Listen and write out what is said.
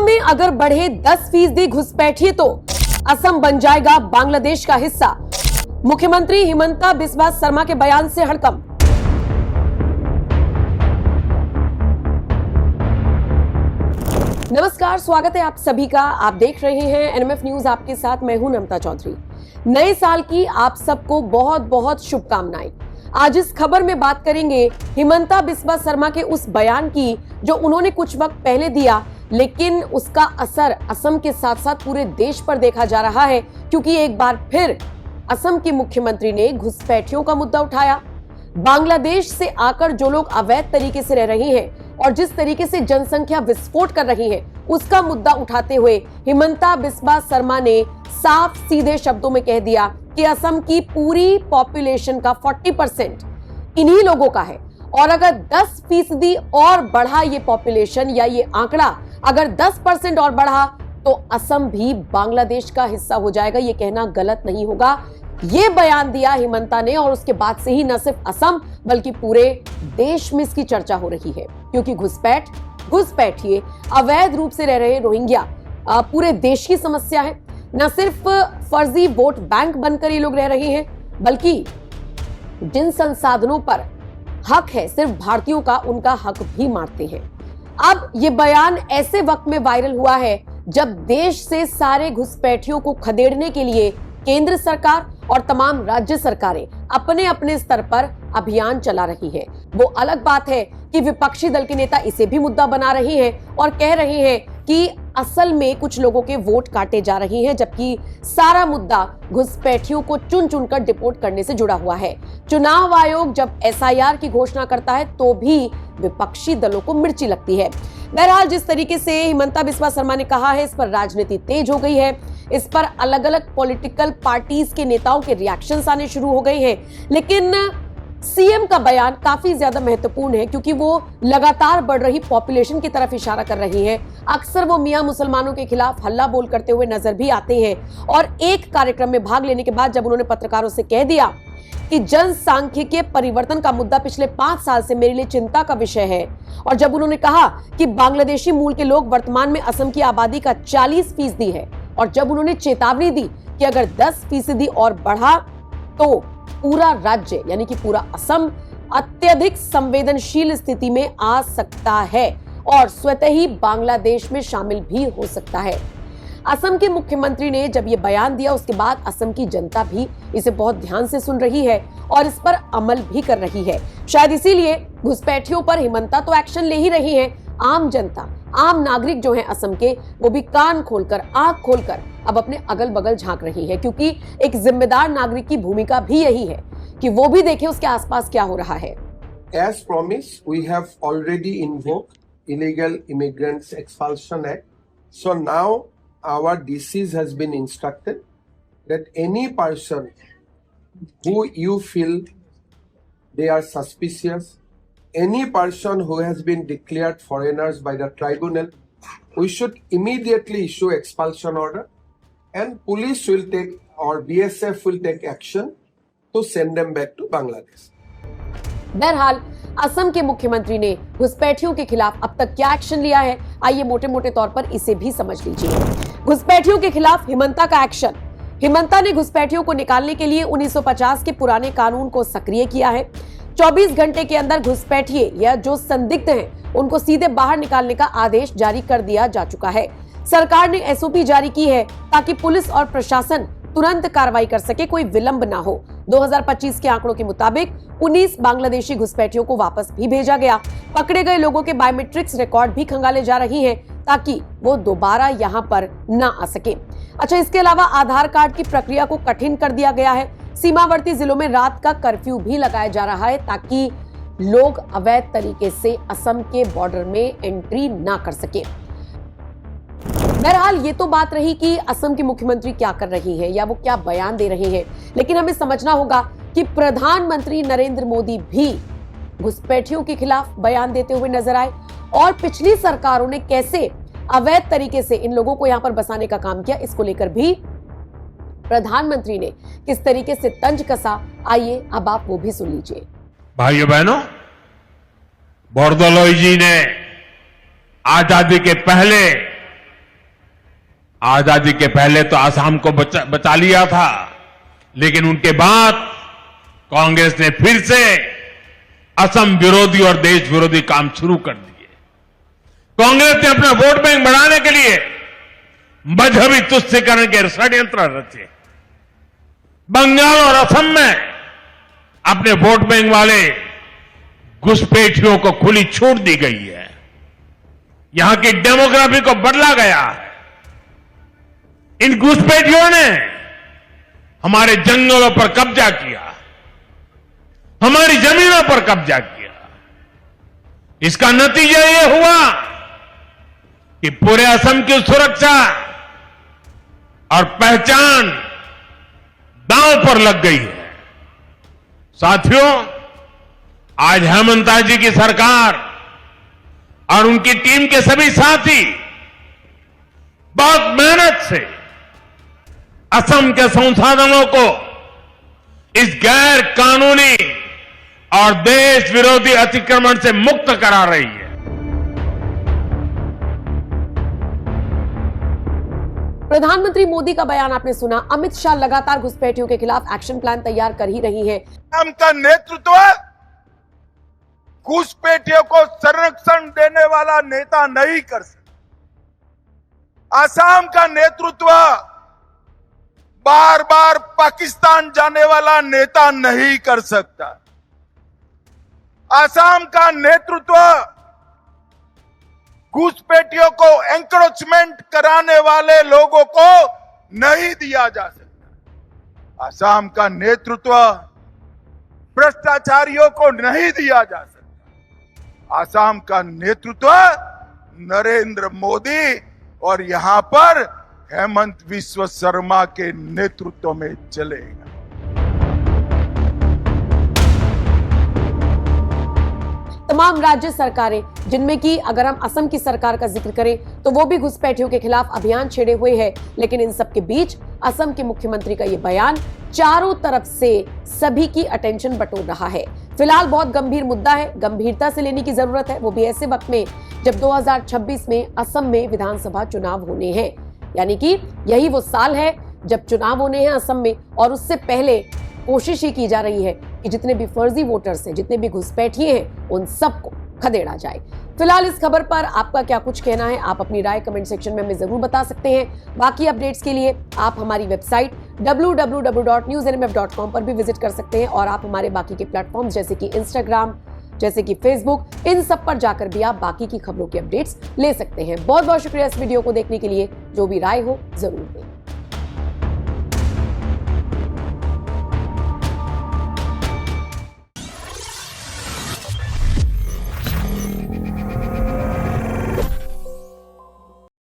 असम में अगर बढ़े 10% घुसपैठिए तो असम बन जाएगा बांग्लादेश का हिस्सा। मुख्यमंत्री हिमंता बिस्वा शर्मा के बयान से हड़कंप। नमस्कार, स्वागत है आप सभी का। आप देख रहे हैं एनएमएफ न्यूज, आपके साथ मैं हूं नमता चौधरी। नए साल की आप सबको बहुत बहुत शुभकामनाएं। आज इस खबर में बात करेंगे हिमंता बिस्वा शर्मा के उस बयान की जो उन्होंने कुछ वक्त पहले दिया, लेकिन उसका असर असम के साथ साथ पूरे देश पर देखा जा रहा है, क्योंकि एक बार फिर असम की मुख्यमंत्री ने घुसपैठियों का मुद्दा उठाया। बांग्लादेश से आकर जो लोग अवैध तरीके से रह रहे हैं और जिस तरीके से जनसंख्या विस्फोट कर रही है, उसका मुद्दा उठाते हुए हिमंता बिस्वा शर्मा ने साफ सीधे शब्दों में कह दिया कि असम की पूरी पॉपुलेशन का 40% इन्हीं लोगों का है, और अगर 10% और बढ़ा ये पॉपुलेशन या ये आंकड़ा अगर 10% और बढ़ा तो असम भी बांग्लादेश का हिस्सा हो जाएगा। ये कहना गलत नहीं होगा। ये बयान दिया हिमंता ने, और उसके बाद से ही न सिर्फ असम बल्कि पूरे देश में इसकी चर्चा हो रही है, क्योंकि घुसपैठिए अवैध रूप से रह रहे रोहिंग्या पूरे देश की समस्या है। न सिर्फ फर्जी वोट बैंक बनकर ये लोग रह रहे हैं, बल्कि जिन संसाधनों पर हक है सिर्फ भारतीयों का, उनका हक भी मारते हैं। अब ये बयान ऐसे वक्त में वायरल हुआ है जब देश से सारे घुसपैठियों को खदेड़ने के लिए केंद्र सरकार और तमाम राज्य सरकारें अपने अपने स्तर पर अभियान चला रही है। वो अलग बात है कि विपक्षी दल के नेता इसे भी मुद्दा बना रहे हैं और कह रहे हैं कि असल में कुछ लोगों के वोट काटे जा रहे हैं, जबकि सारा मुद्दा घुसपैठियों को चुन चुनकर डिपोर्ट करने से जुड़ा हुआ है। चुनाव आयोग जब एसआईआर की घोषणा करता है तो भी विपक्षी दलों को मिर्ची लगती है। बहरहाल, जिस तरीके से हिमंता बिस्वा शर्मा ने कहा है, इस पर राजनीति तेज हो गई है। इस पर अलग अलग पॉलिटिकल पार्टीज के नेताओं के रिएक्शंस आने शुरू हो गए हैं, लेकिन सीएम का बयान काफी ज्यादा महत्वपूर्ण है, क्योंकि वो लगातार बढ़ रही पॉपुलेशन की तरफ इशारा कर रही है। अक्सर वो मियां मुसलमानों के खिलाफ हल्ला बोल करते हुए नजर भी आते हैं, और एक कार्यक्रम में भाग लेने के बाद जब उन्होंने पत्रकारों से कह दिया कि जनसांख्यिकीय परिवर्तन का मुद्दा पिछले 5 साल से मेरे लिए चिंता का विषय है, और जब उन्होंने कहा कि बांग्लादेशी मूल के लोग वर्तमान में असम की आबादी का 40% है, और जब उन्होंने चेतावनी दी कि अगर 10% और बढ़ा तो पूरा राज्य यानी कि पूरा असम अत्यधिक संवेदनशील स्थिति में आ सकता है और स्वतः ही बांग्लादेश में शामिल भी हो सकता है। असम के मुख्यमंत्री ने जब ये बयान दिया, उसके बाद असम की जनता भी इसे बहुत ध्यान से सुन रही है और इस पर अमल भी कर रही है। शायद इसीलिए घुसपैठियों पर हिमंता तो एक्शन ले ही रही है, आम जनता, आम नागरिक जो है असम के, वो भी कान खोलकर, आंख खोलकर अब अपने अगल बगल झांक रही है, क्योंकि एक जिम्मेदार नागरिक की भूमिका भी यही है कि वो भी देखे उसके आसपास क्या हो रहा है। As promised, we have already invoked Illegal Immigrants Expulsion Act. So now our DCs has been instructed that any person who you feel they are suspicious, any person who has been declared foreigners by the tribunal, we should immediately issue expulsion order, and police will take or BSF will take action to send them back to Bangladesh. बहरहाल, असम के मुख्यमंत्री ने घुसपैठियों के खिलाफ अब तक क्या एक्शन लिया है, आइए मोटे मोटे तौर पर इसे भी समझ लीजिए। घुसपैठियों के खिलाफ हिमंता का एक्शन। हिमंता ने घुसपैठियों को निकालने के लिए 1950 के पुराने कानून को सक्रिय किया है। 24 घंटे के अंदर घुसपैठिए या जो संदिग्ध हैं, उनको सीधे बाहर निकालने का आदेश जारी कर दिया जा चुका है। सरकार ने एसओपी जारी की है ताकि पुलिस और प्रशासन तुरंत कार्रवाई कर सके, कोई विलंब ना हो। 2025 के आंकड़ों के मुताबिक 19 बांग्लादेशी घुसपैठियों को वापस भी भेजा गया। पकड़े गए लोगों के बायोमेट्रिक्स रिकॉर्ड भी खंगाले जा रही हैं ताकि वो दोबारा यहाँ पर ना आ सके। अच्छा, इसके अलावा आधार कार्ड की प्रक्रिया को कठिन कर दिया गया है। सीमावर्ती जिलों में रात का कर्फ्यू भी लगाया जा रहा है ताकि लोग अवैध तरीके से असम के बॉर्डर में एंट्री ना कर सके। बहरहाल, ये तो बात रही कि असम की मुख्यमंत्री क्या कर रही है या वो क्या बयान दे रहे हैं, लेकिन हमें समझना होगा कि प्रधानमंत्री नरेंद्र मोदी भी घुसपैठियों के खिलाफ बयान देते हुए नजर आए, और पिछली सरकारों ने कैसे अवैध तरीके से इन लोगों को यहां पर बसाने का काम किया, इसको लेकर भी प्रधानमंत्री ने किस तरीके से तंज कसा, आइए अब आप वो भी सुन लीजिए। भाइयों बहनों, बोरदोलोई जी ने आजादी के पहले आजादी के पहले तो असम को बचा लिया था, लेकिन उनके बाद कांग्रेस ने फिर से असम विरोधी और देश विरोधी काम शुरू कर दिए। कांग्रेस ने अपना वोट बैंक बढ़ाने के लिए मजहबी तुष्टीकरण के षड्यंत्र रचे। बंगाल और असम में अपने वोट बैंक वाले घुसपैठियों को खुली छूट दी गई है। यहां की डेमोग्राफी को बदला गया है। इन घुसपैठियों ने हमारे जंगलों पर कब्जा किया, हमारी जमीनों पर कब्जा किया। इसका नतीजा यह हुआ कि पूरे असम की सुरक्षा और पहचान दांव पर लग गई है। साथियों, आज हेमंता जी की सरकार और उनकी टीम के सभी साथी बहुत मेहनत से असम के संसाधनों को इस गैर कानूनी और देश विरोधी अतिक्रमण से मुक्त करा रही है। प्रधानमंत्री मोदी का बयान आपने सुना। अमित शाह लगातार घुसपैठियों के खिलाफ एक्शन प्लान तैयार कर ही रही हैं। असम का नेतृत्व घुसपैठियों को संरक्षण देने वाला नेता नहीं कर सकता। असम का नेतृत्व बार बार पाकिस्तान जाने वाला नेता नहीं कर सकता। असम का नेतृत्व घुसपैठियों को एंक्रोचमेंट कराने वाले लोगों को नहीं दिया जा सकता। असम का नेतृत्व भ्रष्टाचारियों को नहीं दिया जा सकता। असम का नेतृत्व नरेंद्र मोदी और यहां पर हेमंत विश्व शर्मा के नेतृत्व में चलेगा। तमाम राज्य सरकारें, जिनमें कि अगर हम असम की सरकार का जिक्र करें तो वो भी घुसपैठियों के खिलाफ अभियान छेड़े हुए है, लेकिन इन सब के बीच असम के मुख्यमंत्री का ये बयान चारों तरफ से सभी की अटेंशन बटोर रहा है। फिलहाल बहुत गंभीर मुद्दा है, गंभीरता से लेने की जरूरत है, वो भी ऐसे वक्त में जब 2026 में असम में विधानसभा चुनाव होने हैं। यानी कि यही वो साल है जब चुनाव होने हैं असम में, और उससे पहले कोशिश ही की जा रही है कि जितने भी फर्जी वोटर्स हैं, जितने भी घुसपैठिए हैं, उन सबको खदेड़ा जाए। फिलहाल इस खबर पर आपका क्या कुछ कहना है, आप अपनी राय कमेंट सेक्शन में हमें जरूर बता सकते हैं। बाकी अपडेट्स के लिए आप हमारी वेबसाइट www.newsnmf.com पर भी विजिट कर सकते हैं, और आप हमारे बाकी के प्लेटफॉर्म जैसे कि इंस्टाग्राम, जैसे कि फेसबुक, इन सब पर जाकर भी आप बाकी की खबरों की अपडेट्स ले सकते हैं। बहुत बहुत शुक्रिया इस वीडियो को देखने के लिए। जो भी राय हो जरूर दें।